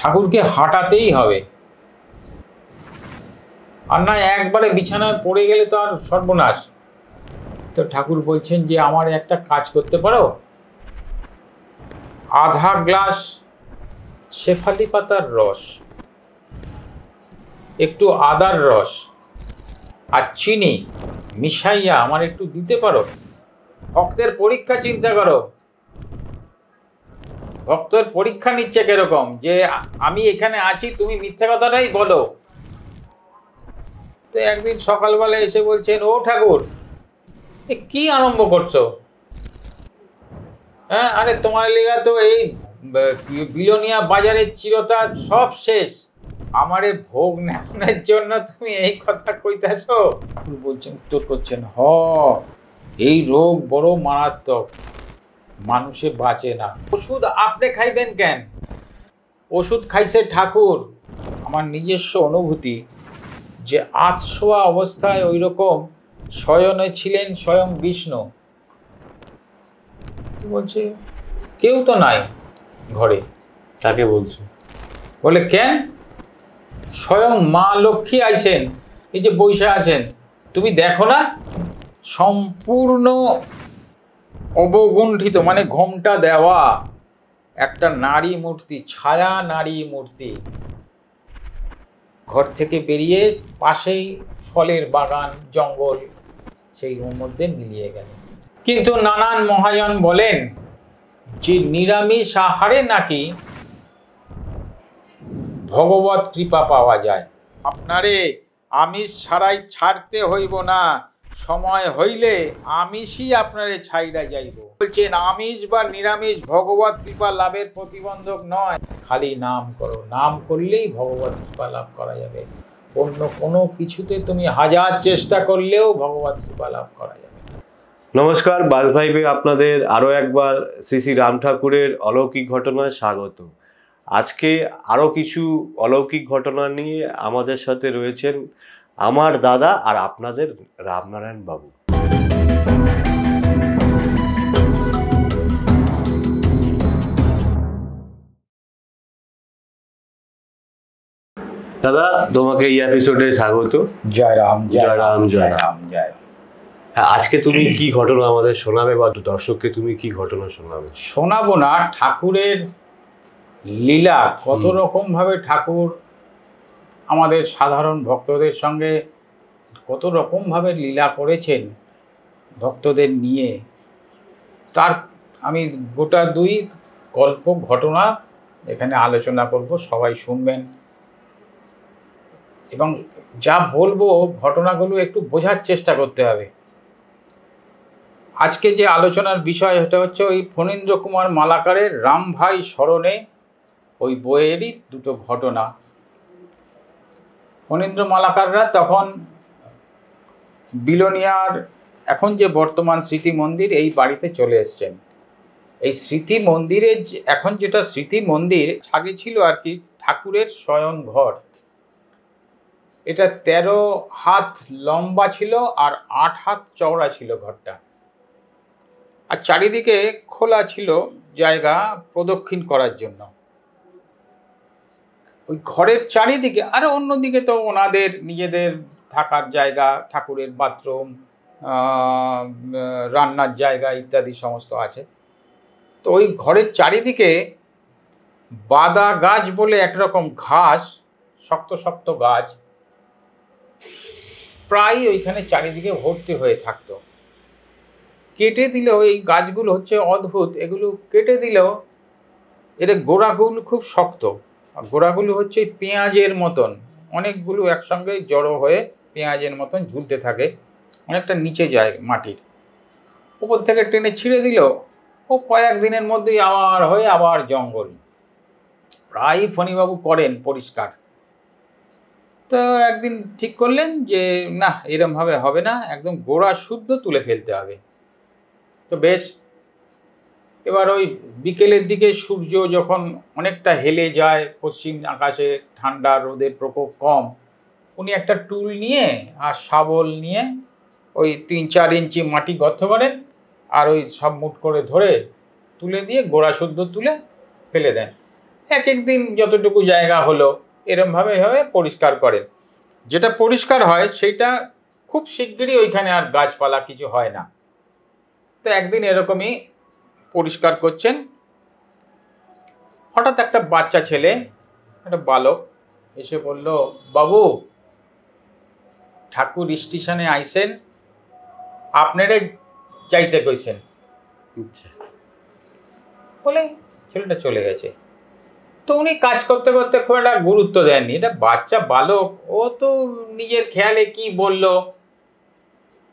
ঠাকুরকে হাঁটাতেই হবে, আর না একবারে বিছানায় পড়ে গেলে তো আর সর্বনাশ। তো ঠাকুর বলছেন যে আমার একটা কাজ করতে পারো, আধা গ্লাস শেফালি পাতার রস, একটু আদার রস আর চিনি মিশাইয়া আমার একটু দিতে পারো। ভক্তের পরীক্ষা চিন্তা করো, ভক্তের পরীক্ষা নিচ্ছে কিরকম, যে আমি এখানে আছি, তুমি মিথ্যা কথাটাই বলো। তো একদিন সকালবেলা এসে বলছেন, ও ঠাকুর কি আরম্ভ করছো? হ্যাঁ, আরে তোমার লেগা তো এই বিলোনিয়া বাজারের চিরতা সব শেষ, আমারে ভোগ নেওয়ার জন্য তুমি এই কথা কইতেছ? ঠাকুর বলছেন, উত্তর করছেন, এই রোগ বড় মারাত্মক, মানুষে বাঁচে না। ওষুধ আপনি খাইবেন কেন? ওষুধ খাইছে ঠাকুর। আমার নিজস্ব অনুভূতি যে আতশোয়া অবস্থায় ওই রকম শয়নে ছিলেন স্বয়ং বিষ্ণু। বলছে কেউ তো নাই ঘরে। তাকে বলছে, বলে কেন? স্বয়ং মা লক্ষ্মী আইছেন, এই যে বৈশা আছেন, তুমি দেখো না? সম্পূর্ণ অবগুণ্ঠিত, মানে ঘোমটা দেওয়া একটা নারী মূর্তি, ছায়া নারী মূর্তি, ঘর থেকে বেরিয়ে পাশেই ফলের বাগান, জঙ্গল, সেই মধ্যে মিলিয়ে গেল। কিন্তু নানান মহাজন বলেন যে নিরামিষ আহারে নাকি ভগবত কৃপা পাওয়া যায়। আপনারে আমিষ ছাড়াই ছাড়তে হইব না, সময় হইলে আমিষই আপনারে ছাইড়া যাইব। বলছেন আমিষ বা নিরামিষ ভগবত কৃপা লাভের প্রতিবন্ধক নয়, খালি নাম করো, নাম করলেই ভগবত কৃপা লাভ করা যাবে। অন্য কোনো কিছুতে তুমি হাজার চেষ্টা করলেও ভগবত কৃপা লাভ করা যাবে। নমস্কার, বাস ভাইবে আপনাদের আরও একবার শ্রী শ্রী রাম ঠাকুরের অলৌকিক ঘটনায় স্বাগত। আজকে আরও কিছু অলৌকিক ঘটনা নিয়ে আমাদের সাথে রয়েছেন আমার দাদা আর আপনাদের রামনারায়ণ বাবু। দাদা, তোমাকে এই এপিসোডে স্বাগত। জয় রাম, জয় রাম, জয় রাম, জয় রাম। হ্যাঁ, আজকে তুমি কি ঘটনা আমাদের শোনাবে বা দর্শককে তুমি কি ঘটনা শোনাবে? শোনাবো না, ঠাকুরের লীলা কত রকম ভাবে ঠাকুর আমাদের সাধারণ ভক্তদের সঙ্গে কত রকম ভাবে লীলা করেছেন ভক্তদের নিয়ে, তার আমি গোটা দুই গল্প ঘটনা এখানে আলোচনা করব, সবাই শুনবেন এবং যা বলবো ঘটনাগুলো একটু বোঝার চেষ্টা করতে হবে। আজকে যে আলোচনার বিষয় এটা হচ্ছে ওই ফণীন্দ্র কুমার মালাকারের রাম ভাই স্মরণে ওই বইয়েরই দুটো ঘটনা। ফণীন্দ্র মালাকাররা তখন বিলোনিয়ার এখন যে বর্তমান স্মৃতি মন্দির এই বাড়িতে চলে এসছেন। এই স্মৃতি মন্দিরে এখন যেটা স্মৃতি মন্দির, আগে ছিল আর কি ঠাকুরের শয়ন ঘর। এটা 13 হাত লম্বা ছিল আর 8 হাত চওড়া ছিল ঘরটা, আর চারিদিকে খোলা ছিল জায়গা প্রদক্ষিণ করার জন্য। ওই ঘরের চারিদিকে আর অন্যদিকে তো ওনাদের নিজেদের থাকার জায়গা, ঠাকুরের বাথরুম, রান্নার জায়গা ইত্যাদি সমস্ত আছে। তো ওই ঘরের চারিদিকে বাদা গাছ বলে একরকম ঘাস, শক্ত শক্ত গাছ, প্রায় ওইখানে চারিদিকে ভর্তি হয়ে থাকতো। কেটে দিলেও এই গাছগুলো হচ্ছে অদ্ভুত, এগুলো কেটে দিলেও এর গোড়াগুলো খুব শক্ত, আর গোড়াগুলো হচ্ছে পেঁয়াজের মতন, অনেকগুলো একসঙ্গে জড়ো হয়ে পেঁয়াজের মতন ঝুলতে থাকে, অনেকটা নিচে যায় মাটির উপর থেকে, টেনে ছিঁড়ে দিল ও কয়েক দিনের মধ্যেই আবার জঙ্গল। প্রায় ফণীবাবু করেন পরিষ্কার। তো একদিন ঠিক করলেন যে না, এরমভাবে হবে না, একদম গোড়া শুদ্ধ তুলে ফেলতে হবে। তো বেশ, এবার ওই বিকেলের দিকে সূর্য যখন অনেকটা হেলে যায়, পশ্চিম আকাশে ঠান্ডা রোদের প্রকোপ কম, উনি একটা টুল নিয়ে আর শাবল নিয়ে ওই 3-4 ইঞ্চি মাটি গর্ত করেন, আর ওই সব মুঠ করে ধরে তুলে দিয়ে গোড়া শুদ্ধ তুলে ফেলে দেন। এক এক দিন যতটুকু জায়গা হলো এরমভাবে পরিষ্কার করেন। যেটা পরিষ্কার হয় সেটা খুব শিগগিরই ওইখানে আর গাছপালা কিছু হয় না। তো একদিন এরকমই পরিষ্কার করছেন, হঠাৎ একটা বাচ্চা ছেলে, একটা বালক এসে বলল, বাবু ঠাকুর স্টেশনে আইসেন, আপনারে যাইতে কইছেন। বলে ছেলেটা চলে গেছে। তো উনি কাজ করতে করতে খুব একটা গুরুত্ব দেননি, এটা বাচ্চা বালক, ও তো নিজের খেয়ালে কি বলল।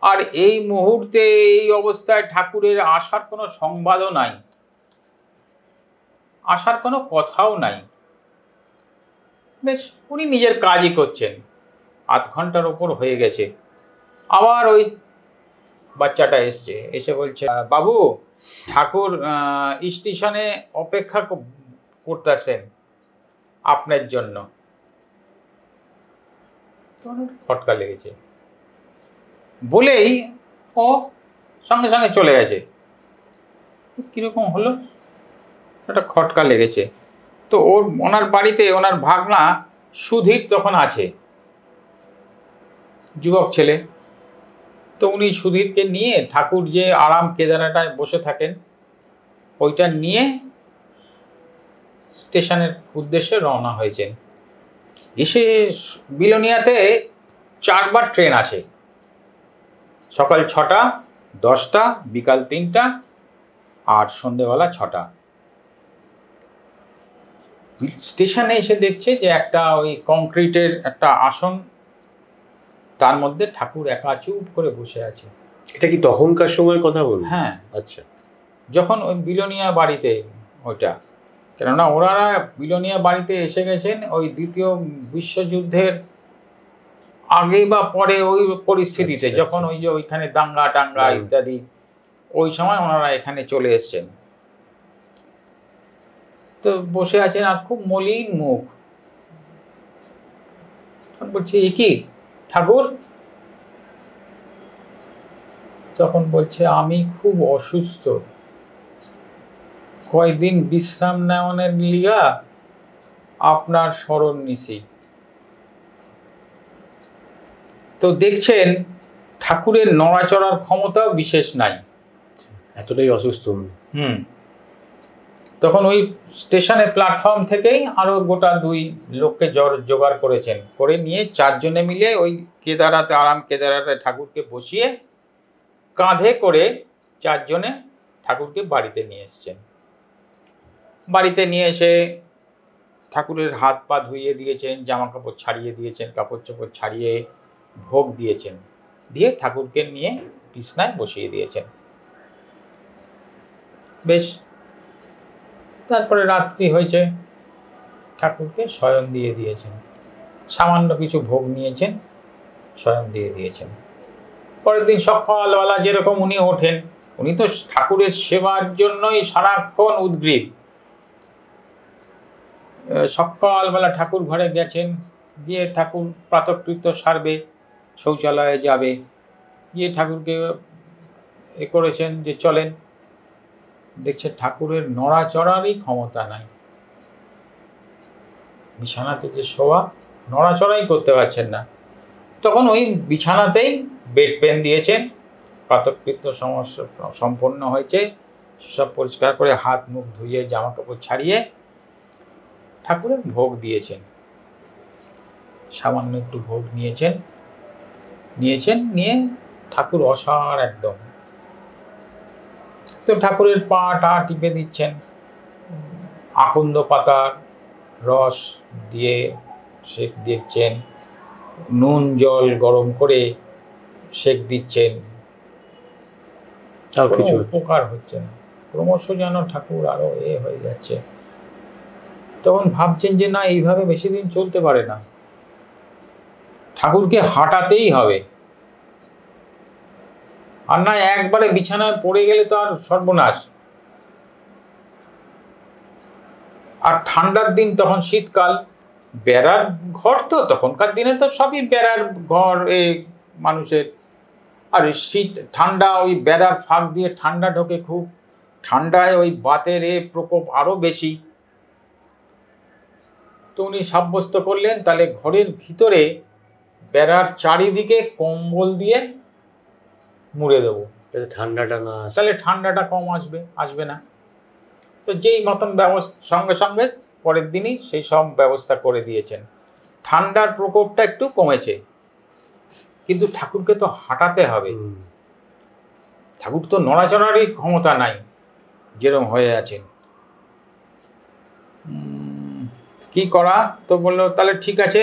আর এই মুহূর্তে এই অবস্থায় ঠাকুরের আসার কোনো সংবাদও নাই, আসার কোনো কথাও নাই। বেশ, উনি নিজের কাজই করছেন। আধ ঘন্টার ওপর হয়ে গেছে, আবার ওই বাচ্চাটা এসছে, এসে বলছে, বাবু ঠাকুর স্টেশনে অপেক্ষা করতেছেন আপনার জন্য। খটকা লেগেছে বলেই ও সঙ্গে সঙ্গে চলে গেছে। কিরকম হলো, একটা খটকা লেগেছে। তো ওনার বাড়িতে ওনার ভাগনা সুধীর তখন আছে, যুবক ছেলে। তো উনি সুধীরকে নিয়ে ঠাকুর যে আরাম কেদারাটায় বসে থাকেন ওইটা নিয়ে স্টেশনের উদ্দেশ্যে রওনা হয়েছেন। এসে বিলোনিয়াতে 4 বার ট্রেন আসে, সকাল 6টা, 10টা, বিকাল 3টা আর সন্ধেবেলা 6টা। স্টেশনে এসে দেখছে যে একটা ওই কংক্রিটের একটা আসন, তার মধ্যে ঠাকুর একা চুপ করে বসে আছে। এটা কি তখনকার সময়ের কথা বলুন? হ্যাঁ, আচ্ছা। যখন ওই বিলোনিয়া বাড়িতে ওইটা, কেননা ওনারা বিলোনিয়া বাড়িতে এসে গেছেন ওই দ্বিতীয় বিশ্বযুদ্ধের আগে বা পরে ওই পরিস্থিতিতে, যখন ওই যে ওইখানে দাঙ্গা টাঙ্গা ইত্যাদি, ওই সময় ওনারা এখানে চলে এসছেন। তো বসে আছেন আর খুব মলিন মুখ। বলছে, এ কি ঠাকুর? তখন বলছে, আমি খুব অসুস্থ, কয়দিন বিশ্রাম নেওয়ার লিগা আপনার স্মরণ নিছি। তো দেখছেন ঠাকুরের নড়াচড়ার ক্ষমতাও বিশেষ নাই, এতটাই অসুস্থ। তখন ওই স্টেশনে প্ল্যাটফর্ম থেকেই আরো গোটা 2 লোককে জোগাড় করেছেন, করে নিয়ে 4 জনে মিলে ওই কেদারাতে আরাম কেদারাতে ঠাকুরকে বসিয়ে কাঁধে করে 4 জনে ঠাকুরকে বাড়িতে নিয়ে এসছেন। বাড়িতে নিয়ে এসে ঠাকুরের হাত পা ধুইয়ে দিয়েছেন, জামা কাপড় ছাড়িয়ে দিয়েছেন, কাপড় চোপড় ছাড়িয়ে ভোগ দিয়েছেন, দিয়ে ঠাকুরকে নিয়ে বিছনায় বসিয়ে দিয়েছেন। বেশ, তারপরে রাত্রি হয়েছে, ঠাকুরকে শয়ন দিয়ে দিয়েছেন, সামান্য কিছু ভোগ নিয়েছেন, শয়ন দিয়ে দিয়েছেন। পরের দিন সকালবেলা যেরকম উনি ওঠেন, উনি তো ঠাকুরের সেবার জন্যই সারাক্ষণ উদ্গ্রীব। সকালবেলা ঠাকুর ঘরে গেছেন, গিয়ে ঠাকুর প্রাতঃকৃত্য সারবে, শৌচালয়ে যাবে, গিয়ে ঠাকুরকে করেছেন যে চলেন, দেখছে ঠাকুরের নড়াচড়ারই ক্ষমতা নাই। বিছানাতে যে শোয়া, নড়াচড়াই করতে পারছেন না। তখন ওই বিছানাতেই বেড পেন দিয়েছেন, প্রাতঃকৃত্য সমস্যা সম্পন্ন হয়েছে, সব পরিষ্কার করে হাত মুখ ধুয়ে জামা কাপড় ছাড়িয়ে ঠাকুরের ভোগ দিয়েছেন। সামান্য একটু ভোগ নিয়েছেন, নিয়ে ঠাকুর অসাড় একদম। তো ঠাকুরের পা টা টিপে দিচ্ছেন, আকন্দ পাতার রস দিয়ে সেক দিচ্ছেন, নুন জল গরম করে সেক দিচ্ছেন, কিছু উপকার হচ্ছে না। ক্রমশ যেন ঠাকুর আরো হয়ে যাচ্ছে। তখন ভাবছেন যে না, এইভাবে বেশি দিন চলতে পারে না, ঠাকুরকে হাঁটাতেই হবে, আর না একবারে বিছানায় পড়ে গেলে তো আর সর্বনাশ। আর ঠান্ডার দিন, তখন শীতকাল, বেড়ার ঘর, তো তখনকার দিনে তো সবই বেড়ার ঘর মানুষের, আর শীত ঠান্ডা, ওই বেড়ার ফাঁক দিয়ে ঠান্ডা ঢোকে খুব, ঠান্ডায় ওই বাতের প্রকোপ আরো বেশি। তো উনি সাব্যস্ত করলেন তাহলে ঘরের ভিতরে বেড়ার চারিদিকে কম্বল দিয়ে মুড়ে দেবো, ঠান্ডাটা না আসে। তাহলে ঠান্ডাটা কম আসবে না। তো যেই মতন সঙ্গে সঙ্গে পরের দিনই সেই সব ব্যবস্থা করে দিয়েছেন। ঠান্ডার প্রকোপটা একটু কমেছে, কিন্তু ঠাকুরকে তো হাঁটাতে হবে, ঠাকুর তো নড়াচড়ারই ক্ষমতা নাই যেরকম হয়ে আছেন। কি করা, তো বললো তাহলে ঠিক আছে,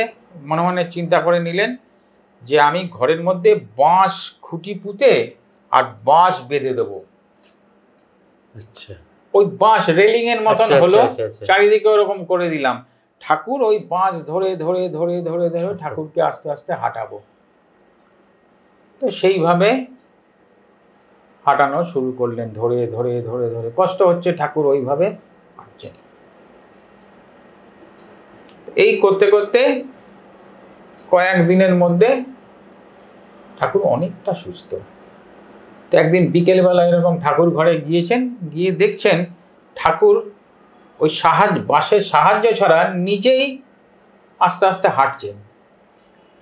মনে মনে চিন্তা করে নিলেন যে আমি ঘরের মধ্যে বাঁশ খুঁটি পুঁতে আর বাঁশ বেঁধে দেবো। আচ্ছা, ওই বাঁশ রেলিং এর মতন হলো, চারিদিকে ওরকম করে দিলাম। ঠাকুর ওই বাঁশ ধরে ধরে ধরে ধরে ধরে ঠাকুরকে আস্তে আস্তে হাঁটাবো। তো সেইভাবে হাঁটানো শুরু করলেন, ধরে ধরে ধরে ধরে। কষ্ট হচ্ছে, ঠাকুর ওইভাবে হাঁটছেন। এই করতে করতে কয়েক দিনের মধ্যে ঠাকুর অনেকটা সুস্থ। তো একদিন বিকেলবেলা এরকম ঠাকুর ঘরে গিয়েছেন, গিয়ে দেখছেন ঠাকুর ওই বাঁশের সাহায্য ছাড়া নিজেই আস্তে আস্তে হাঁটছেন।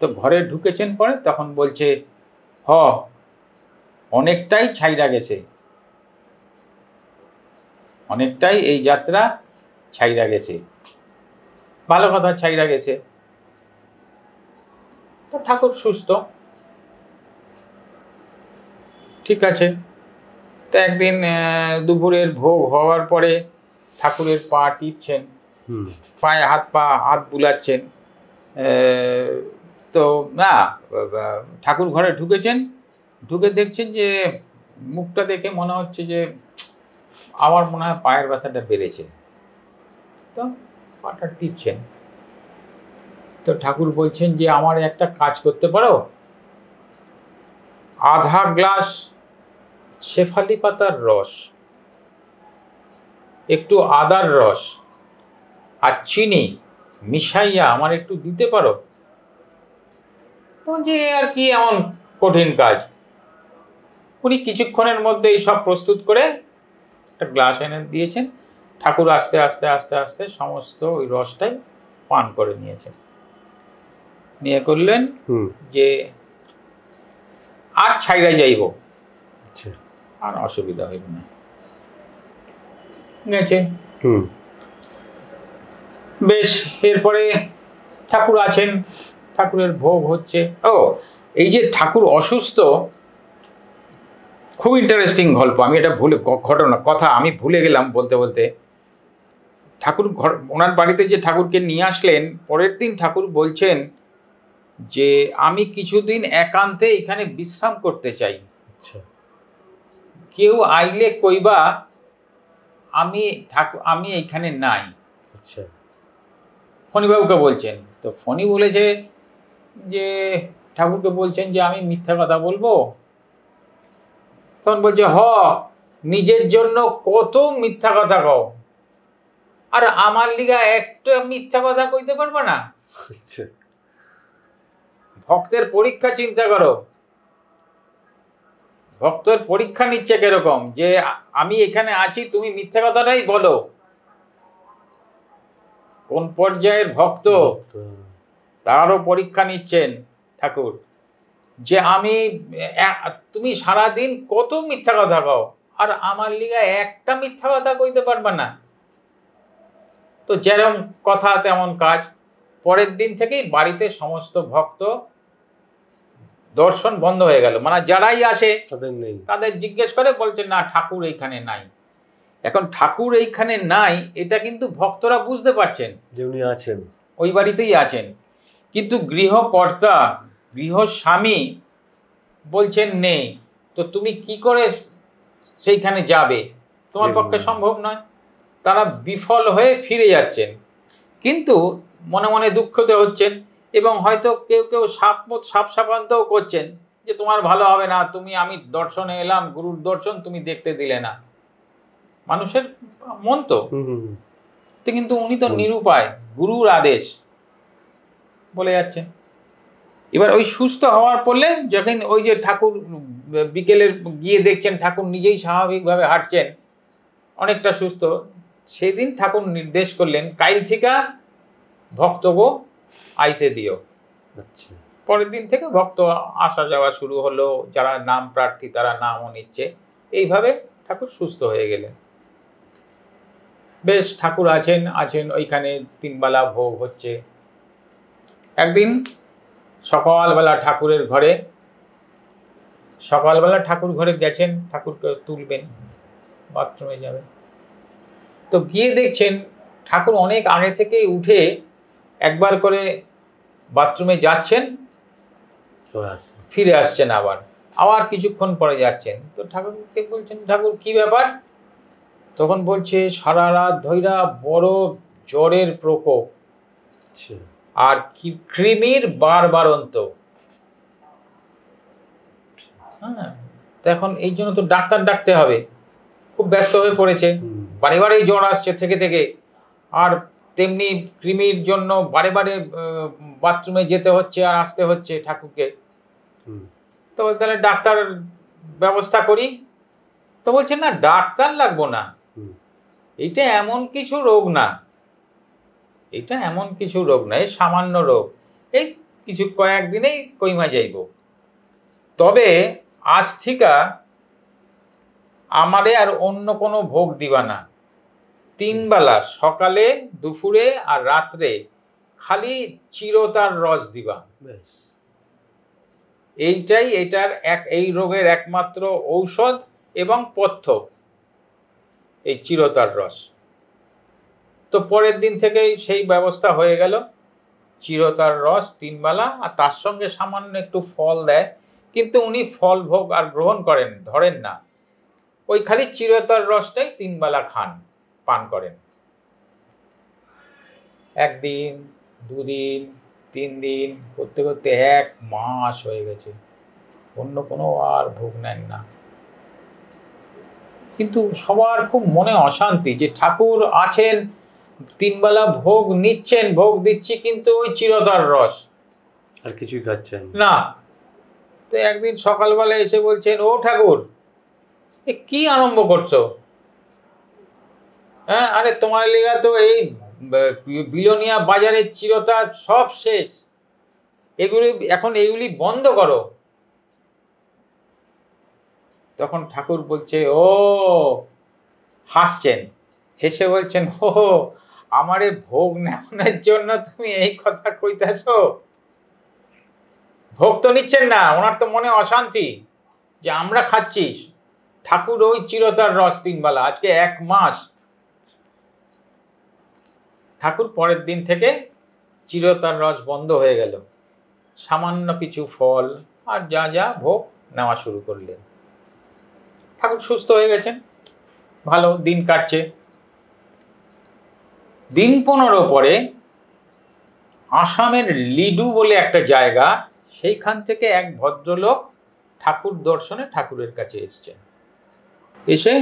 তো ঘরে ঢুকেছেন পরে, তখন বলছে অনেকটাই ছাইড়া গেছে, অনেকটাই এই যাত্রা ছাইড়া গেছে। ভালো কথা, ছাইড়া গেছে। তো ঠাকুর সুস্থ, ঠিক আছে। তো একদিন দুপুরের ভোগ হওয়ার পরে ঠাকুরের পা টিপছেন, পায়ে হাত বুলাচ্ছেন। তো না, ঠাকুর ঘরে ঢুকেছেন, ঢুকে দেখছেন যে মুখটা দেখে মনে হচ্ছে যে আমার মনে হয় পায়ের ব্যথাটা বেড়েছে। তো পাটা টিপছেন। তো ঠাকুর বলছেন যে আমার একটা কাজ করতে পারো, আধা গ্লাস শেফালি পাতার রস, একটু আদার রস আর চিনি মিশাইয়া আমার একটু দিতে পারো? তো যে আর কি এমন কঠিন কাজ। উনি কিছুক্ষণের মধ্যেই সব প্রস্তুত করে একটা গ্লাস এনে দিয়েছেন। ঠাকুর আস্তে আস্তে আস্তে আস্তে সমস্ত ওই রসটাই পান করে নিয়েছেন। নিয়ে করলেন যে আর ছাইড়া যাইব, আর অসুবিধা হইল না, গেছে। বেশ, এরপরে ঠাকুর আছেন, ঠাকুরের ভোগ হচ্ছে। এই যে ঠাকুর অসুস্থ, খুব ইন্টারেস্টিং গল্প। আমি এটা কথা আমি ভুলে গেলাম বলতে বলতে। ঠাকুর ওনার বাড়িতে যে ঠাকুরকে নিয়ে আসলেন, পরের দিন ঠাকুর বলছেন যে আমি কিছুদিন একান্তে এখানে বিশ্রাম করতে চাই, কেউ আইলে কইবা আমি এইখানে নাই। ফণিবাবুকে বলছেন। তো ফণি বলেছে যে ঠাকুরকে বলছেন যে আমি মিথ্যা কথা বলবো? তখন বলছে নিজের জন্য কত মিথ্যা কথা কও, আর আমার লিগা একটা মিথ্যা কথা কইতে পারবে না? ভক্তের পরীক্ষা চিন্তা করো, ভক্তের পরীক্ষা নিচ্ছে কিরকম, যে আমি এখানে আছি, তুমি মিথ্যা কথাটাই বলো। কোন পর্যায়ের ভক্ত, তারও পরীক্ষা নিচ্ছেন ঠাকুর, যে তুমি সারাদিন কত মিথ্যা কথা কও, আর আমার লিগা একটা মিথ্যা কথা কইতে পারবে না। তো যেরকম কথা তেমন কাজ। পরের দিন থেকেই বাড়িতে সমস্ত ভক্ত দর্শন বন্ধ হয়ে গেল। মানে যারাই আসে তাদের জিজ্ঞেস করে, বলছে না ঠাকুর এইখানে নাই। এখন ঠাকুর এইখানে নাই এটা কিন্তু ভক্তরা বুঝতে পারছেন যে উনি আছেন, ওই বাড়িতেই আছেন, কিন্তু গৃহকর্তা গৃহস্বামী বলছেন নেই। তো তুমি কি করে সেইখানে যাবে? তোমার পক্ষে সম্ভব নয়। তারা বিফল হয়ে ফিরে যাচ্ছেন, কিন্তু মনে মনে দুঃখিত হচ্ছেন, এবং হয়তো কেউ কেউ সাপান্তও করছেন যে তোমার ভালো হবে না, আমি দর্শনে এলাম, গুরুর দর্শন তুমি দেখতে দিলে না। মানুষের মন তো, কিন্তু উনি তো নিরুপায়, গুরুর আদেশ বলে যাচ্ছেন। এবার ওই সুস্থ হওয়ার পরে যখন ওই যে ঠাকুর বিকেলের গিয়ে দেখছেন ঠাকুর নিজেই স্বাভাবিকভাবে হাঁটছেন, অনেকটা সুস্থ, সেদিন ঠাকুর নির্দেশ করলেন কাইল থেকে ভক্তগো আইতে দিও। আচ্ছা। পরের দিন থেকে ভক্ত আসা যাওয়া শুরু হলো, যারা নাম প্রার্থী তারা নামও নিচ্ছে। এইভাবে ঠাকুর সুস্থ হয়ে গেলেন। বেশ ঠাকুর আছেন ওইখানে, 3 বেলা ভোগ হচ্ছে। একদিন সকালবেলা ঠাকুর ঘরে গেছেন, ঠাকুরকে তুলবেন, বাথরুমে যাবেন। তো গিয়ে দেখছেন ঠাকুর অনেক আগে থেকেই উঠে একবার করে বাথরুমে যাচ্ছেন, ফিরে আসছেন, আবার কিছুক্ষণ পরে যাচ্ছেন। তো ঠাকুরকে বলছেন, ঠাকুর কি ব্যাপার? তখন বলছে, সারা রাত ধইরা বড় জ্বরের প্রকোপ, আর কৃমির বারবারন্ত। হ্যাঁ, তো এখন এই জন্য তো ডাক্তার ডাকতে হবে, খুব ব্যস্ত হয়ে পড়েছে। বারে বারে জ্বর আসছে থেকে থেকে, আর তেমনি কৃমির জন্য বারে বারে বাথরুমে যেতে হচ্ছে আর আসতে হচ্ছে ঠাকুরকে। তো তাহলে ডাক্তার ব্যবস্থা করি। তো বলছে, না, ডাক্তার লাগবো না, এটা এমন কিছু রোগ না, এই সামান্য রোগ, এই কিছু কয়েকদিনেই কইমা যাইব। তবে আজ থেকে আমারে আর অন্য কোনো ভোগ দিবা না, 3 বেলা সকালে, দুপুরে আর রাত্রে খালি চিরতার রস দিবা। এইটাই এই রোগের একমাত্র ঔষধ এবং পথ্য, এই চিরতার রস। তো পরের দিন থেকেই সেই ব্যবস্থা হয়ে গেল, চিরতার রস 3 বেলা, আর তার সঙ্গে সামান্য একটু ফল দেয়, কিন্তু উনি ফল ভোগ আর গ্রহণ ধরেন না, ওই খালি চিরতার রসটাই 3 বেলা পান করেন। 1 দিন, 2 দিন, 3 দিন করতে করতে 1 মাস হয়ে গেছে, অন্য কোনো আর ভোগ নেন না। কিন্তু সবার খুব মনে অশান্তি যে ঠাকুর আছেন, 3 বেলা ভোগ নিচ্ছেন, ভোগ দিচ্ছি, কিন্তু ওই চিরতার রস আর কিছুই খাচ্ছেন না। তো একদিন সকালবেলা এসে বলছেন, ও ঠাকুর, এ কি আরম্ভ করছো? হ্যাঁ, আরে তোমার লেগা তো এই বিলোনিয়া বাজারের চিরতা সব শেষ, এগুলি বন্ধ করো। তখন ঠাকুর বলছে, ও, হাসছেন, হেসে বলছেন, ও, আমারে ভোগ নেওয়ানোর জন্য তুমি এই কথা কইতেছ? ভোগ তো নিচ্ছেন না, ওনার তো মনে অশান্তি যে আমরা খাচ্ছি, ঠাকুর ওই চিরতার রস 3 বেলা, আজকে 1 মাস। ঠাকুর পরের দিন থেকে চিরতার রস বন্ধ হয়ে গেল, সামান্য কিছু ফল আর যা ভোগ নেওয়া শুরু করলেন। ঠাকুর সুস্থ হয়ে গেছেন, ভালো দিন কাটছে। দিন 15 পরে আসামের লিডু বলে একটা জায়গা, সেইখান থেকে এক ভদ্রলোক ঠাকুর দর্শনে ঠাকুরের কাছে এসেছেন। এসে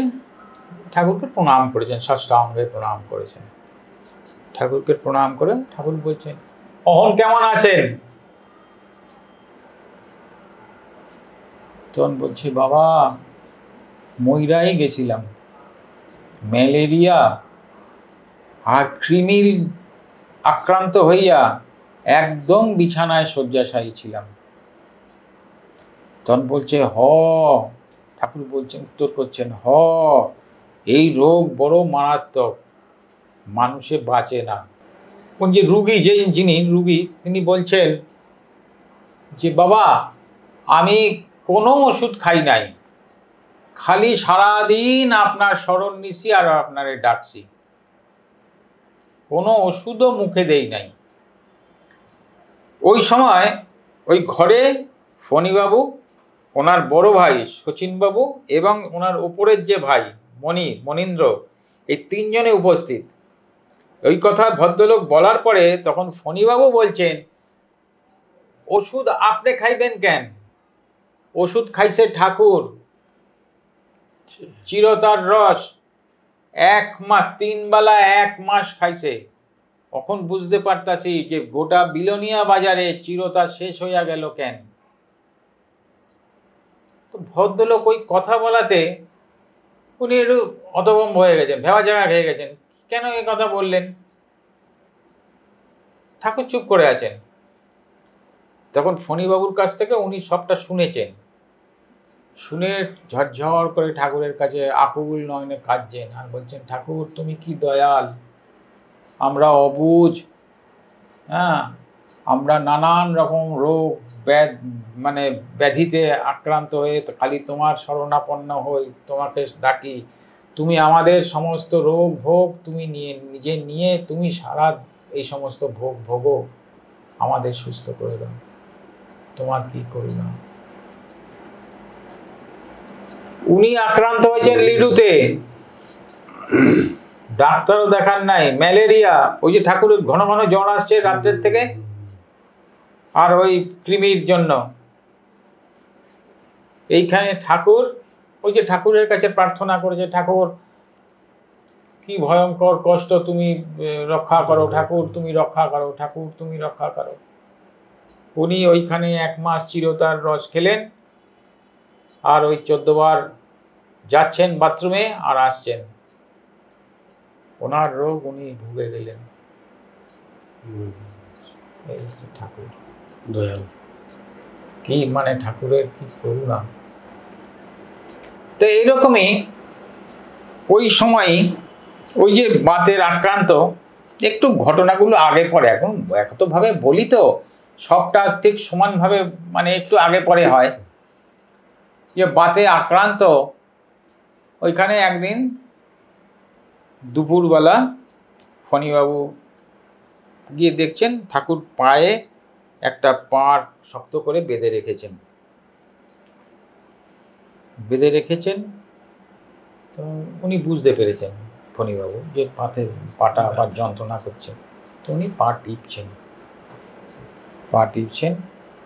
ঠাকুরকে প্রণাম করেছেন, সাষ্টাঙ্গে প্রণাম করেছেন। ঠাকুরকে প্রণাম করে ঠাকুর বলছেন, অহন কেমন আছেন? তখন বলছে, বাবা, মইরাই গেছিলাম, ম্যালেরিয়া আর কৃমির আক্রান্ত হইয়া একদম বিছানায় শয্যাশায়ী ছিলাম। তখন বলছে, ঠাকুর বলছেন, উত্তর করছেন, এই রোগ বড় মারাত্মক, মানুষে বাঁচে না। কোন যে যিনি রুগী, তিনি বলছেন যে, বাবা, আমি কোনো ওষুধ খাই নাই, খালি সারাদিন আপনার স্মরণ নিছি আর আপনারে ডাকছি, কোনো ওষুধও মুখে দেই নাই। ওই সময় ওই ঘরে ফণীবাবু, ওনার বড় ভাই শচীনবাবু এবং ওনার উপরের যে ভাই মনীন্দ্র, এই 3 জনে উপস্থিত। ওই কথা ভদ্রলোক বলার পরে তখন ফণীবাবু বলছেন, ওষুধ আপনি খাইবেন কেন? ওষুধ খাইছে ঠাকুর, চিরতার রস 1 মাস, 3 বেলা 1 মাস খাইছে। এখন বুঝতে পারতাছি যে গোটা বিলোনিয়া বাজারে চিরতা শেষ হইয়া গেল কেন। তো ভদ্রলোক ওই কথা বলাতে উনি একটু হতভম্ব হয়ে গেছেন, ভেবা জায়গা খেয়ে গেছেন, কেন এই কথা বললেন? ঠাকুর চুপ করে আছেন। তখন ফণীবাবুর কাছ থেকে উনি সবটা শুনেছেন, শুনে ঝরঝর করে ঠাকুরের কাছে আকুল নয়নে কাঁদছেন আর বলছেন, ঠাকুর তুমি কি দয়াল, আমরা অবুঝ, হ্যাঁ, আমরা নানান রকম রোগ মানে ব্যাধিতে আক্রান্ত হয়ে খালি তোমার শরণাপন্ন হই, তোমাকে ডাকি, তুমি আমাদের সমস্ত রোগ ভোগ তুমি নিজে নিয়ে তুমি সারা এই সমস্ত ভোগ ভোগো, আমাদের সুস্থ করে দাও, তোমার কি করুণা। উনি আক্রান্ত হয়েছেন লিডুতে, ডাক্তারও দেখান নাই, ম্যালেরিয়া, ওই যে ঠাকুরের ঘন ঘন জ্বর আসছে রাত্রের থেকে, আর ওই কৃমির জন্য। এইখানে ঠাকুর ওই যে ঠাকুরের কাছে প্রার্থনা করেছে, ঠাকুর কি ভয়ঙ্কর কষ্ট, তুমি রক্ষা করো ঠাকুর, তুমি রক্ষা করো ঠাকুর, তুমি রক্ষা করো। উনি ওইখানে 1 মাস চিরতার রস খেলেন, আর ওই 14 বার যাচ্ছেন বাথরুমে আর আসছেন। ওনার রোগ উনি ভুগে গেলেন। এই ঠাকুর দয়াল, কি মানে ঠাকুরের কি করুণা। তো এইরকমই ওই সময় ওই যে বাতের আক্রান্ত, একটু ঘটনাগুলো আগে পরে, এখন একতভাবে বলি তো সবটা ঠিক সমানভাবে মানে একটু আগে পরে হয়। যে বাতে আক্রান্ত, ওইখানে একদিন দুপুরবেলা ফণীবাবু গিয়ে দেখছেন ঠাকুর পায়ে একটা পাড় শক্ত করে বেঁধে রেখেছেন। তো উনি বুঝতে পেরেছেন ফণীবাবু যে পাটা আবার যন্ত্রণা করছে। তো উনি পা টিপছেন।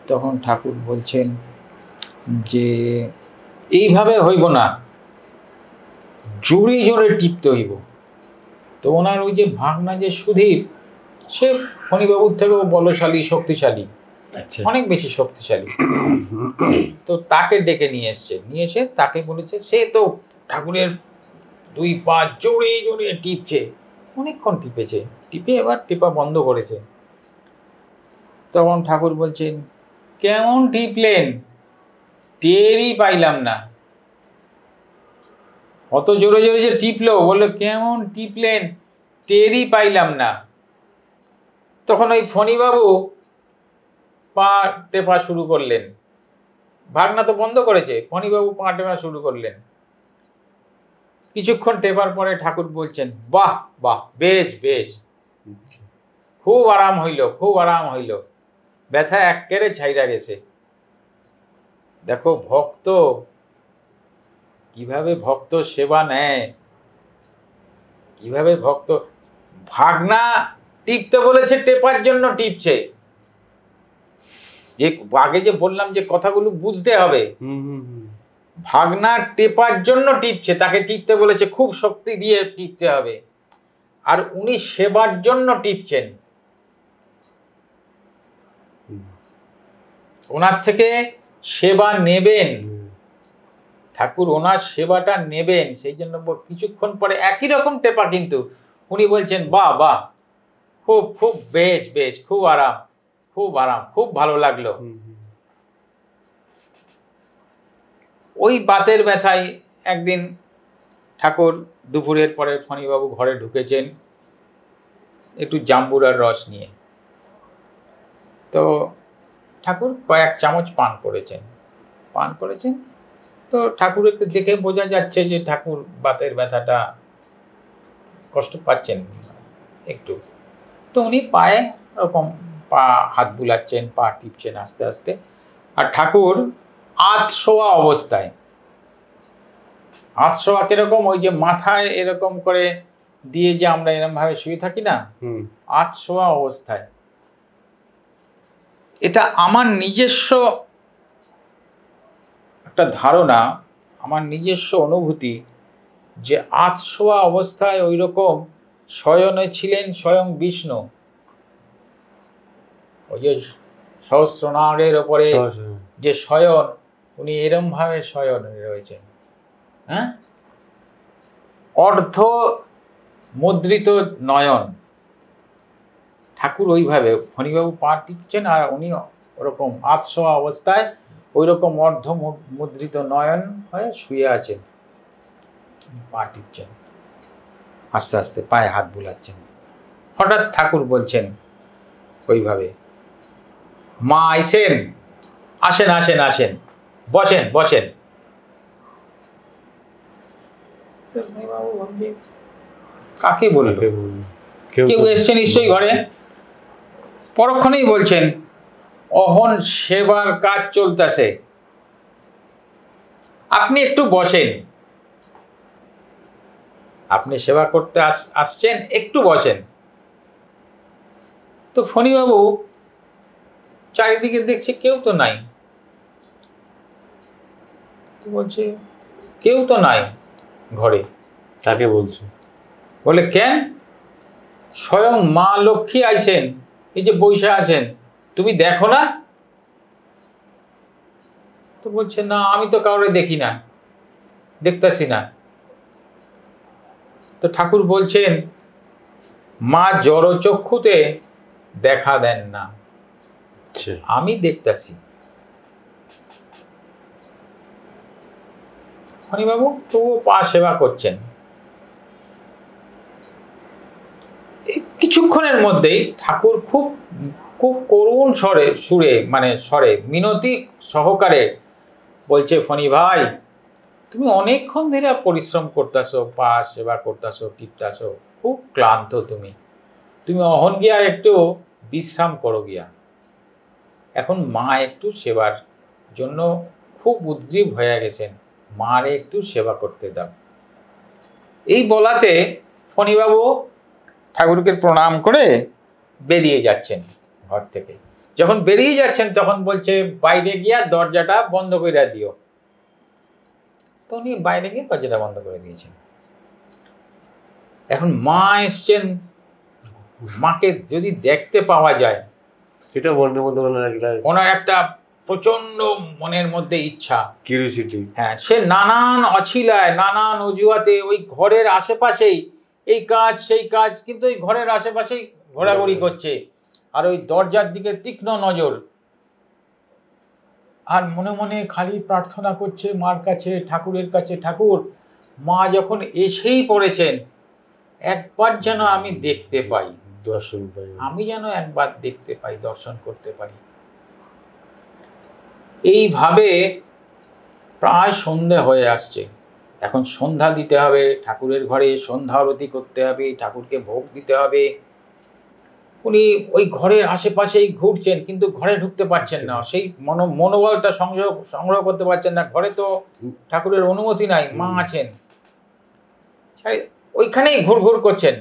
তখন ঠাকুর বলছেন যে এইভাবে হইব না, জোরে জোরে টিপতে হইব। তো ওনার ওই যে ভাগনা যে সুধীর, সে ফণীবাবুর থেকেও বলশালী, শক্তিশালী, অনেক বেশি শক্তিশালী। তো তাকে ডেকে নিয়ে এসে তাকে বলেছে, সে তো ঠাকুরের 2 পা জোরে জোরে টিপছে, অনেকক্ষণ টিপে এবার টিপা বন্ধ করেছে। তখন ঠাকুর বলছেন, কেমন টিপলেন, টেরই পাইলাম না। অত জোরে জোরে যে টিপলো, বললো কেমন টিপলেন, টেরই পাইলাম না। তখন ওই ফণীবাবু পা টেপা শুরু করলেন, ভাগনা তো বন্ধ করেছে, ফণীবাবু পা টেপা শুরু করলেন। কিছুক্ষণ টেপার পরে ঠাকুর বলছেন, বাহ বাহ, বেশ বেশ, খুব আরাম হইল, ব্যথা এক্কেরে ছাইরা গেছে। দেখো ভক্ত কিভাবে ভক্ত সেবা নেয়, কিভাবে ভক্ত। ভাগনা টিপতে বলেছে, টেপার জন্য টিপছে। যে আগে যে বললাম যে কথাগুলো বুঝতে হবে, ভাগনা টেপার জন্য টিপছে, তাকে টিপতে বলেছে, খুব শক্তি দিয়ে টিপতে হবে, আর উনি সেবার জন্য টিপছেন। ওনার থেকে সেবা নেবেন, ঠাকুর ওনার সেবাটা নেবেন, সেই জন্য কিছুক্ষণ পরে একই রকম টেপা, কিন্তু উনি বলছেন, বাহ বাহ, খুব খুব বেশ বেশ, খুব আরাম, খুব ভালো লাগলো। ওই বাতের ব্যথায় একদিন ঠাকুর দুপুরের পরে ফণীবাবু ঘরে ঢুকেছেন একটু জাম্বুরার রস নিয়ে। তো ঠাকুর কয়েক চামচ পান করেছেন। তো ঠাকুরকে দেখে বোঝা যাচ্ছে যে ঠাকুর বাতের ব্যথাটা কষ্ট পাচ্ছেন একটু। তো উনি পায়ে ওরকম হাত বুলাচ্ছেন, পা টিপছেন আস্তে আস্তে। আর ঠাকুর আধশোয়া অবস্থায়, আধশোয়া কিরকম, ওই যে মাথায় এরকম করে দিয়ে যে আমরা এরকম ভাবে শুয়ে থাকি না, আধশোয়া অবস্থায়। এটা আমার নিজস্ব একটা ধারণা, আমার নিজস্ব অনুভূতি, যে আধশোয়া অবস্থায় ওই রকম শয়নে ছিলেন স্বয়ং বিষ্ণু। ওই যে সহস্রনাগের ওপরে যে শয়ন, উনি এরম ভাবে শয়ন রয়েছেন। হ্যাঁ, অর্ধ মুদ্রিত নয়ন, ঠাকুর ওইভাবে ফণীবাবু পা টিপছেন আর উনি ওরকম আতশোয়া অবস্থায় ওই রকম অর্ধ মুদ্রিত নয়ন হয়ে শুয়ে আছেন, পা টিপছেন, আস্তে আস্তে পায়ে হাত বুলাচ্ছেন। হঠাৎ ঠাকুর বলছেন ওইভাবে, মা আইসেন, আসেন আসেন আসেন, বসেন বসেন। কাকে বলল? কেউ এসছে নিশ্চয়ই ঘরে। পরক্ষণেই বলছেন, অহন সেবার কাজ চলতেছে, আপনি একটু বসেন, আপনি সেবা করতে আসছেন, একটু বসেন। তো ফণীবাবু চারিদিকে দেখছে কেউ তো নাই, বলছে কেউ তো নাই ঘরে। তাকে বলছে, বলে কেন? স্বয়ং মা লক্ষ্মী আইছেন, এই যে বৈশা আছেন, তুমি দেখো না? তো বলছে না, আমি তো কাউরে দেখি না, দেখতেছি না। তো ঠাকুর বলছেন, মা জড়চক্ষুতে দেখা দেন না, আমি দেখতেছি। ফণীবাবু তবুও পা সেবা করছেন। কিছুক্ষণের মধ্যেই ঠাকুর খুব খুব করুণ স্বরে মিনতি সহকারে বলছে, ফণী ভাই, তুমি অনেকক্ষণ ধরে পরিশ্রম করতেছো, পা সেবা করতেছো, টিপতেছো, খুব ক্লান্ত, তুমি অহন গিয়া একটু বিশ্রাম করো গিয়া, এখন মা একটু সেবার জন্য খুব উদ্গ্রীব হয়ে গেছেন, মারে একটু সেবা করতে দাও। এই বলাতে ফণীবাবু ঠাকুরকে প্রণাম করে বেরিয়ে যাচ্ছেন ঘর থেকে। যখন বেরিয়ে যাচ্ছেন তখন বলছে, বাইরে গিয়া দরজাটা বন্ধ করে দিও। তো উনি বাইরে গিয়ে দরজাটা বন্ধ করে দিয়েছেন। এখন মা এসছেন, মাকে যদি দেখতে পাওয়া যায়, সেটা মনের মধ্যে ওনার একটা প্রচন্ড মনের মধ্যে ইচ্ছা, কিউরিওসিটি। হ্যাঁ, সে নানান অছিলায় নানান অজুহাতে ওই ঘরের আশেপাশেই এই কাজ সেই কাজ, কিন্তু ওই ঘরের আশেপাশেই ঘোরাঘুরি করছে, আর ওই দরজার দিকে তীক্ষ্ণ নজর, আর মনে মনে খালি প্রার্থনা করছে মার কাছে, ঠাকুরের কাছে, ঠাকুর, মা যখন এসেই পড়েছেন, একবার যেন আমি দেখতে পাই, দর্শন পাই, আমি যেন একবার দেখতে পাই, দর্শন করতে পারি। এইভাবে প্রায় সন্ধ্যা হয়ে আসছে। এখন সন্ধ্যা দিতে হবে, ঠাকুরের ঘরে সন্ধ্যা আরতি করতে হবে, ঠাকুরকে ভোগ দিতে হবে। উনি ওই ঘরের আশেপাশেই ঘুরছেন, কিন্তু ঘরে ঢুকতে পারছেন না, সেই মনোবলটা সংগ্রহ করতে পারছেন না। ঘরে তো ঠাকুরের অনুমতি নাই, মা আছেন, ওইখানেই ঘুরঘুর করছেন।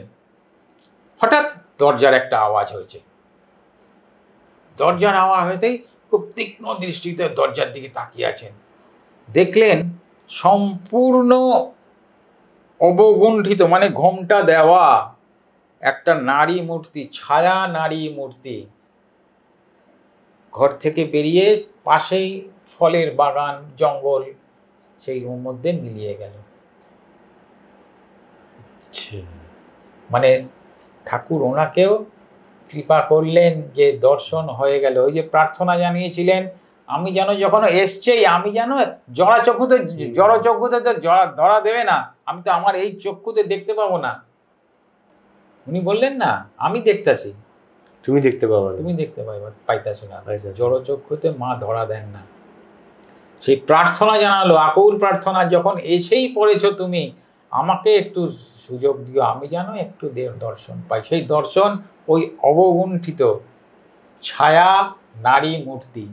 হঠাৎ দরজার একটা আওয়াজ হয়েছে। দরজার আওয়াজ হতেই খুব তীক্ষ্ণ দৃষ্টিতে দরজার দিকে তাকিয়ে আছেন। দেখলেন সম্পূর্ণ অবগুণ্ঠিত, মানে ঘোমটা দেওয়া একটা নারী মূর্তি, ছায়া নারী মূর্তি, ঘর থেকে বেরিয়ে পাশেই ফলের বাগান, জঙ্গল, সেই মধ্যে মিলিয়ে গেল। মানে ঠাকুর ওনাকেও কৃপা করলেন যে দর্শন হয়ে গেল। ওই যে প্রার্থনা জানিয়েছিলেন, আমি যেন যখন এসছেই, আমি যেন জড় চক্ষুতে তো ধরা দেবে না, আমি তো আমার এই চক্ষুতে দেখতে পাবো না। উনি বললেন না, আমি দেখতেছি, তুমি দেখতে পাবো, তুমি দেখতে পাইতেছো না, জড় চক্ষুতে মা ধরা দেন না। সেই প্রার্থনা জানালো, আকুল প্রার্থনা, যখন এসেই পড়েছো তুমি, আমাকে একটু সুযোগ দিও, আমি যেন একটু দর্শন পাই। সেই দর্শন ওই অবগুণ্ঠিত ছায়া নারী মূর্তি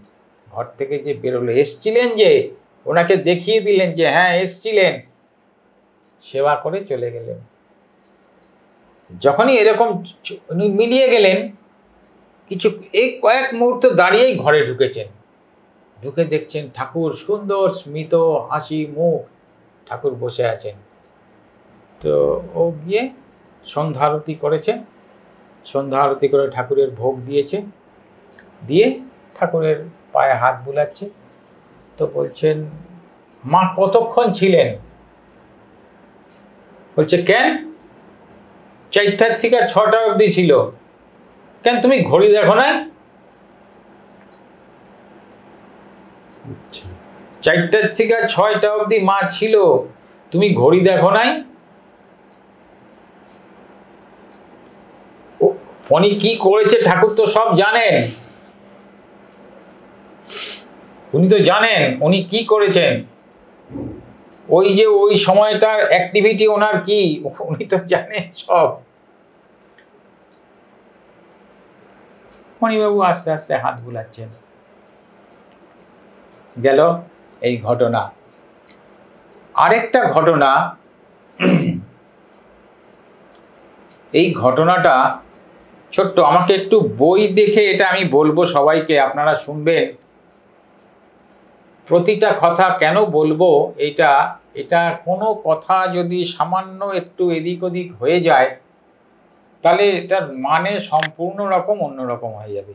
ঘর থেকে যে বেরোলো, এসছিলেন যে, ওনাকে দেখিয়ে দিলেন যে হ্যাঁ এসছিলেন, সেবা করে চলে গেলেন। যখনই এরকম উনি মিলিয়ে গেলেন, এই কয়েক মুহূর্ত দাঁড়িয়েই ঘরে ঢুকেছেন। ঢুকে দেখছেন ঠাকুর সুন্দর স্মিত হাসি মুখ, ঠাকুর বসে আছেন। তো ও গিয়ে সন্ধ্যা আরতি করেছে, সন্ধ্যা আরতি করে ঠাকুরের ভোগ দিয়েছে, দিয়ে ঠাকুরের পায়ে হাত বুলাচ্ছে। তো বলছেন, মা কতক্ষণ ছিলেন? বলছে কেন, 4টা থেকে 6টা অবধি ছিল। কেন তুমি ঘড়ি দেখো না? 4টার থেকে 6টা অবধি মা ছিল, তুমি ঘড়ি দেখো নাই? উনি কি করেছে ঠাকুর তো সব জানেন, উনি তো জানেন উনি কি করেছেন, ওই যে ওই সময়টার অ্যাক্টিভিটি ওনার কি, উনি তো জানেন সব। মণিবাবু আস্তে আস্তে হাত বুলাচ্ছেন। গেল এই ঘটনা। আরেকটা ঘটনা, এই ঘটনাটা ছোট্ট, আমাকে একটু বই দেখে এটা আমি বলবো সবাইকে, আপনারা শুনবেন। প্রতিটা কথা কেন বলবো, এটা কোনো কথা যদি সামান্য একটু এদিক ওদিক হয়ে যায় তাহলে এটার মানে সম্পূর্ণ রকম অন্যরকম হয়ে যাবে।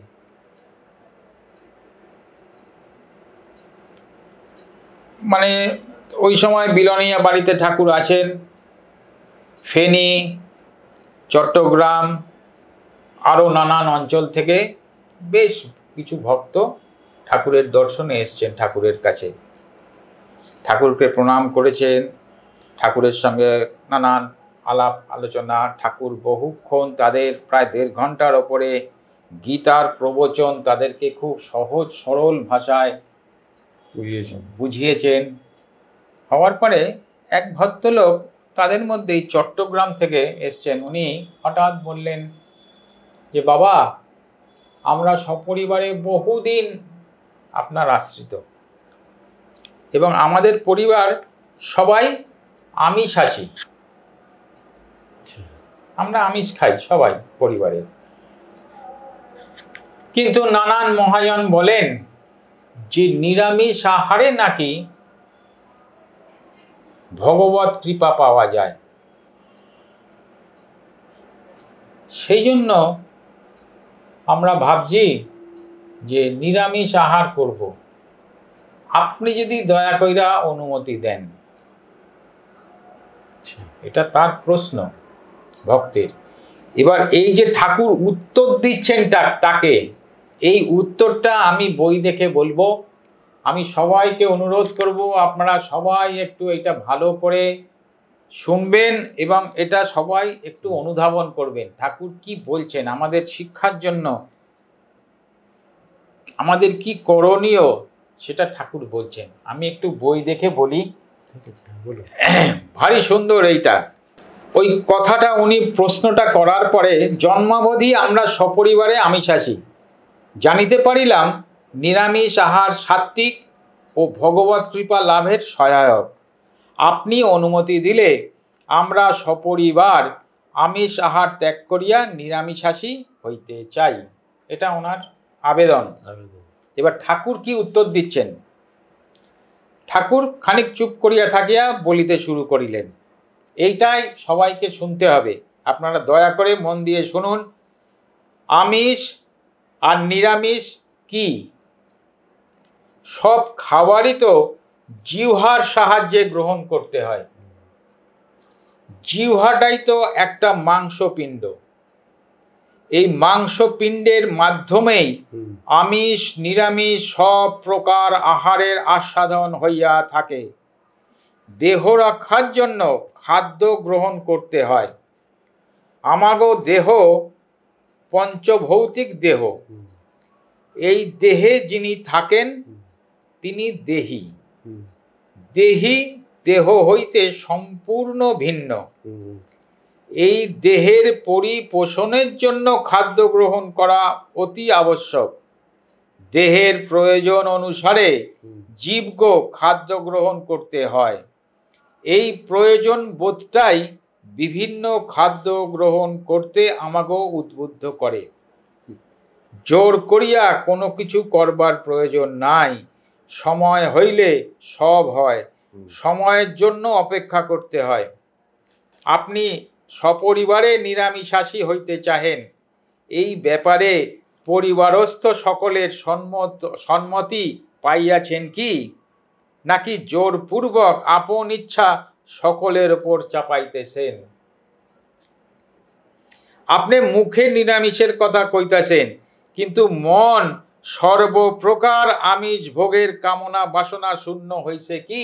মানে ওই সময় বিলনিয়া বাড়িতে ঠাকুর আছেন, ফেনী, চট্টগ্রাম, আরও নানান অঞ্চল থেকে বেশ কিছু ভক্ত ঠাকুরের দর্শনে এসছেন ঠাকুরের কাছে, ঠাকুরকে প্রণাম করেছেন, ঠাকুরের সঙ্গে নানান আলাপ আলোচনা। ঠাকুর বহুক্ষণ তাদের প্রায় 1.5 ঘন্টার ওপরে গীতার প্রবচন তাদেরকে খুব সহজ সরল ভাষায় বুঝিয়েছেন। হওয়ার পরে এক ভদ্রলোক তাদের মধ্যেই চট্টগ্রাম থেকে এসছেন, উনি হঠাৎ বললেন যে বাবা, আমরা সপরিবারে বহুদিন আপনার আশ্রিত এবং আমাদের পরিবার সবাই আমিষাশী, আমরা আমিষ খাই সবাই পরিবারে, কিন্তু নানান মহাজন বলেন যে নিরামিষ আহারে নাকি ভগবত কৃপা পাওয়া যায়। সেই জন্য আমরা ভাবছি যে নিরামিষ আহার করব, আপনি যদি দয়া কইরা অনুমতি দেন। এটা তার প্রশ্ন ভক্তের। এবার এই যে ঠাকুর উত্তর দিচ্ছেন তাকে, এই উত্তরটা আমি বই দেখে বলবো। আমি সবাইকে অনুরোধ করব আপনারা সবাই একটু এটা ভালো করে শুনবেন এবং এটা সবাই একটু অনুধাবন করবেন ঠাকুর কি বলছেন আমাদের শিক্ষার জন্য, আমাদের কি করণীয় সেটা ঠাকুর বলছেন। আমি একটু বই দেখে বলি। ভারী সুন্দর এইটা। ওই কথাটা উনি প্রশ্নটা করার পরে, জন্মাবধি আমরা সপরিবারে আমিষাশী, জানিতে পারিলাম নিরামিষ আহার সাত্ত্বিক ও ভগবত কৃপা লাভের সহায়ক। আপনি অনুমতি দিলে আমরা সপরিবার আমিষ আহার ত্যাগ করিয়া নিরামিষাশী হইতে চাই। এটা ওনার আবেদন। এবার ঠাকুর কি উত্তর দিচ্ছেন। ঠাকুর খানিক চুপ করিয়া থাকিয়া বলিতে শুরু করিলেন। এইটাই সবাইকে শুনতে হবে, আপনারা দয়া করে মন দিয়ে শুনুন। আমিষ আর নিরামিষ কি? সব খাবারই তো জিহ্বার সাহায্যে গ্রহণ করতে হয়। জিহ্বাটাই তো একটা মাংসপিণ্ড, এই মাংসপিণ্ডের মাধ্যমেই আমিষ নিরামিষ সব প্রকার আহারের আস্বাদন হইয়া থাকে। দেহ রক্ষার জন্য খাদ্য গ্রহণ করতে হয়। আমাগো দেহ পঞ্চভৌতিক দেহ, এই দেহে যিনি থাকেন তিনি দেহী। দেহী দেহ হইতে সম্পূর্ণ ভিন্ন। এই দেহের পরিপোষণের জন্য খাদ্য গ্রহণ করা অতি আবশ্যক। দেহের প্রয়োজন অনুসারে জীবকে খাদ্য গ্রহণ করতে হয়। এই প্রয়োজন বোধটাই বিভিন্ন খাদ্য গ্রহণ করতে আমাকে উদ্বুদ্ধ করে। জোর করিয়া কোনো কিছু করবার প্রয়োজন নাই। সময় হইলে সব হয়, সময়ের জন্য অপেক্ষা করতে হয়। আপনি সপরিবারে নিরামিষাশী হইতে চাহেন, এই ব্যাপারে পরিবারস্থ সকলের সম্মতি পাইয়াছেন কি, নাকি জোরপূর্বক আপন ইচ্ছা সকলের ওপর চাপাইতেছেন? আপনি মুখে নিরামিষের কথা কইতাছেন, কিন্তু মন সর্বপ্রকার আমিষ ভোগের কামনা বাসনা শূন্য হইছে কি?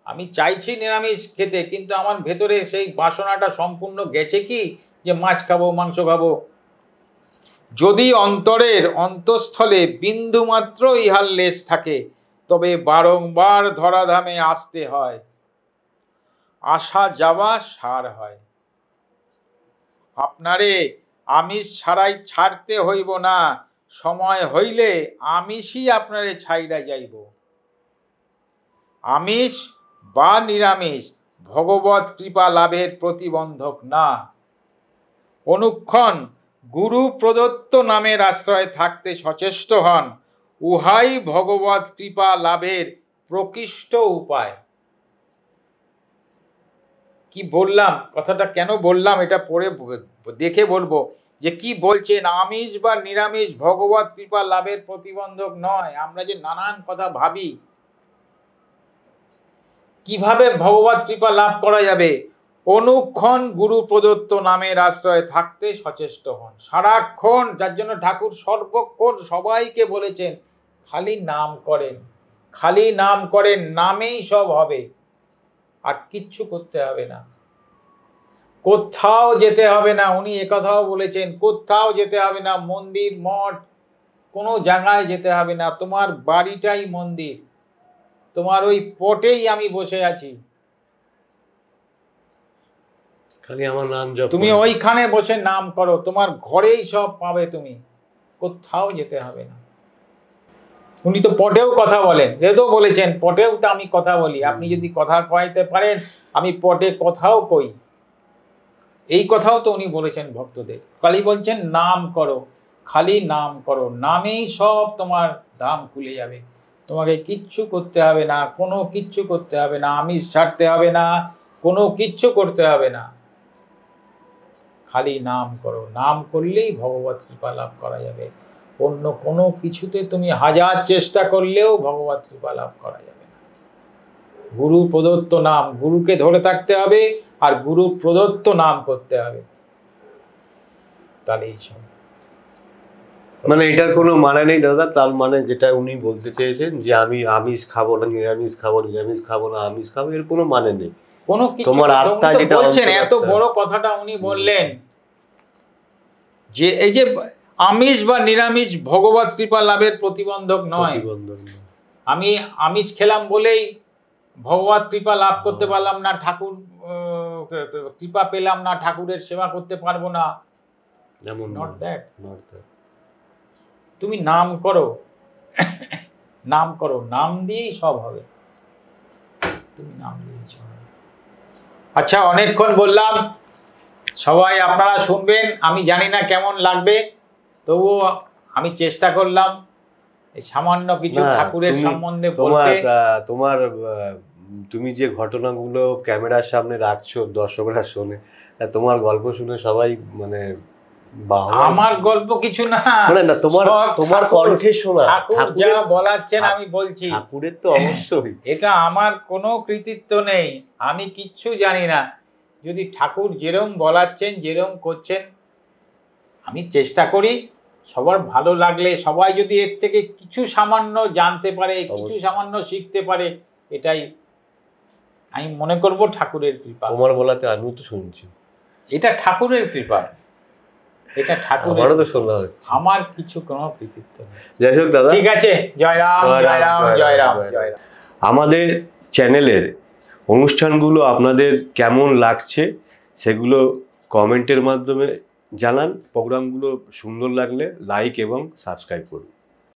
আমি চাইছি নিরামিষ খেতে, কিন্তু আমার ভেতরে সেই বাসনাটা সম্পূর্ণ গেছে কি যে মাছ খাবো, মাংস খাবো? যদি অন্তরের অন্তঃস্থলে বিন্দুমাত্র ইহার লেশ থাকে, তবে বারংবার ধরাধামে আসতে হয়, আসা যাওয়া সার হয়। আপনারে আমিষ ছাড়াই ছাড়তে হইব না, সময় হইলে আমিষই আপনারে ছাইড়া যাইব। আমিষ বা নিরামিষ ভগবত কৃপা লাভের প্রতিবন্ধক না। অনুক্ষণ গুরু প্রদত্ত নামের আশ্রয়ে থাকতে সচেষ্ট হন, উহাই ভগবত কৃপা লাভের প্রকৃষ্ট উপায়। কি বললাম, কথাটা কেন বললাম এটা পরে দেখে বলবো যে কি বলছেন। আমিষ বা নিরামিষ ভগবত কৃপা লাভের প্রতিবন্ধক নয়। আমরা যে নানান কথা ভাবি, কিভাবে ভগবত কৃপা লাভ করা যাবে? অনুক্ষণ গুরু প্রদত্ত নামের আশ্রয়ে থাকতে সচেষ্ট হন। সারাক্ষণ, যার জন্য ঠাকুর সর্বক্ষণ সবাইকে বলেছেন খালি নাম করেন, খালি নাম করেন, নামেই সব হবে, আর কিচ্ছু করতে হবে না, কোথাও যেতে হবে না। উনি একথাও বলেছেন, কোথাও যেতে হবে না, মন্দির মঠ কোনো জায়গায় যেতে হবে না, তোমার বাড়িটাই মন্দির, তোমার ওই পটেই আমি বসে আছি, খালি আমার নাম জপ তুমি ওইখানে বসে নাম করো, তোমার ঘরেই সব পাবে, তুমি কোথাও যেতে হবে না। উনি তো পটেও কথা বলেন, যেহেতু বলেছেন পটেও তো আমি কথা বলি, আপনি যদি কথা কইতে পারেন আমি পটে কথাও কই, এই কথাও তো উনি বলেছেন ভক্তদের। খালি বলছেন নাম করো, খালি নাম করো, নামেই সব তোমার দাম খুলে যাবে, তোমাকে কিচ্ছু করতে হবে না, কোনো কিচ্ছু করতে হবে না, আমিষ ছাড়তে হবে না, কোনো কিচ্ছু করতে হবে না, খালি নাম করো। নাম করলেই ভগবত কৃপা লাভ করা যাবে। অন্য কোনো কিছুতে তুমি হাজার চেষ্টা করলেও ভগবত কৃপা লাভ করা যাবে না। গুরু প্রদত্ত নাম, গুরুকে ধরে থাকতে হবে আর গুরু প্রদত্ত নাম করতে হবে, তাহলেই সব। মানে এটার কোনো মানে নেই দাদা, তার মানে যেটা উনি বলতে চেয়েছেন যে আমি আমিষ খাবো না, নিরামিষ খাবো, নিরামিষ খাবো না আমিষ খাবো, এর কোনো মানে নেই। কোনো কিছু তোমার আত্মা যেটা বলছেন, এত বড় কথাটা উনি বললেন যে এই যে আমিষ বা নিরামিষ ভগবত কৃপা লাভের প্রতিবন্ধক নয়। আমি আমিষ খেলাম বলেই ভগবত কৃপা লাভ করতে পারলাম না, ঠাকুর কৃপা পেলাম না, ঠাকুরের সেবা করতে পারবো না, নট দ্যাট। তুমি নাম করো, নাম করো, নাম দিয়েই সব হবে, তুমি নাম দিয়েই সব হবে। আচ্ছা, অনেকক্ষণ বললাম, সবাই আপনারা শুনবেন, আমি জানি না কেমন লাগবে, তবুও আমি চেষ্টা করলাম এই সামান্য কিছু ঠাকুরের সম্বন্ধে বলতে। তোমার তুমি যে ঘটনাগুলো ক্যামেরার সামনে রাখছো দর্শকরা শোনে, তোমার গল্প শুনে সবাই মানে আমার গল্প কিছু না, মানে না তোমার কণ্ঠে শোনা, ঠাকুর যা বলাচ্ছেন আমি বলছি, ঠাকুরের তো অবশ্যই এটা আমার কোনো কৃতিত্ব নেই, আমি কিচ্ছু জানি না। যদি ঠাকুর যেরকম বলাচ্ছেন, যেরকম করছেন, আমি চেষ্টা করি সবার ভালো লাগলে, সবাই যদি এর থেকে কিছু সামান্য জানতে পারে, কিছু সামান্য শিখতে পারে, এটাই আমি মনে করব ঠাকুরের কৃপা। তোমার বলাতে আমিও তো শুনছি, এটা ঠাকুরের কৃপা, এটা ঠাকুরের, আমারও তো শোনা হচ্ছে, আমার কিছু কোনো কৃতিত্ব নেই। যাই হোক দাদা, ঠিক আছে, জয় রাম, জয় রাম, জয় রাম, জয় রাম। আমাদের চ্যানেলের অনুষ্ঠানগুলো আপনাদের কেমন লাগছে সেগুলো কমেন্টের মাধ্যমে জানান। প্রোগ্রামগুলো সুন্দর লাগলে লাইক এবং সাবস্ক্রাইব করুন।